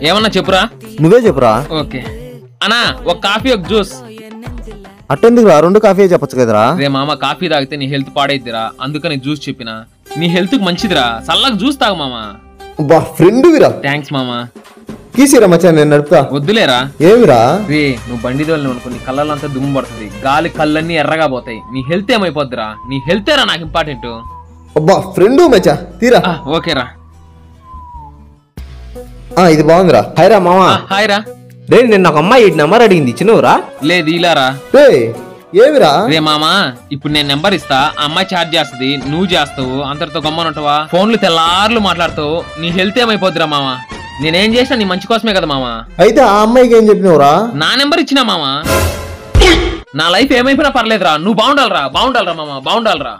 ఏమన్నా చెప్పురా. నువ్వే చెప్పురా. ఓకే అన్నా, ఒక కాఫీ ఒక జ్యూస్. అట్టెందుకురా, 2 కాఫీ చెప్పొచ్చు కదరా. రే మామ, కాఫీ తాగితే నీ హెల్త్ పాడైద్దిరా, అందుకని జ్యూస్ చెప్పిన. నీ హెల్త్ కి మంచిదిరా, చల్లగా జ్యూస్ తాగు మామ. బా ఫ్రెండ్ విరా. థ్యాంక్స్ మామ. తీసిరా మచ్చా, నేను నడుపుతా. వద్దులేరా. ఏమిరా? రే నువ్వు బండి దోలను అనుకో, నీ కళ్ళల్లో అంతా దుమ్ము పడుతుంది, గాలి కళ్ళన్నీ ఎర్రగా పోతాయి, నీ హెల్త్ ఏమైపోద్దిరా. నీ హెల్తేరా నాకు ఇంపార్టెంట్. అబ్బా ఫ్రెండ్ మచ్చా, తీరా. ఓకేరా. ఇది బాగుందిరా. హాయ్ రా మామా. హాయ్ రా. రే నిన్న ఒక అమ్మాయి నెంబర్ అడిగింది, ఇచ్చినవురా? లేదు ఇలారా. రే ఏమిరా? రే మామా, ఇప్పుడు నేను నెంబర్ ఇస్తా, అమ్మాయి చార్జ్ చేస్తుంది, నువ్వు చేస్తావు, అందరితో గమ్మనుంటావా, ఫోన్లు తెల్లార్లు మాట్లాడుతావు, నీ హెల్త్ ఏమైపోద్దిరా మామా. నేనేం చేసినా నీ మంచి కోసమే కదా మామా. అయితే ఆ అమ్మాయికి ఏం చెప్పినవురా? నా నెంబర్ ఇచ్చినా మామా. నా లైఫ్ ఏమైపోయినా పర్లేదురా, నువ్వు బాగుండాలరా, బాగుండాలరా మామా, బాగుండాలరా.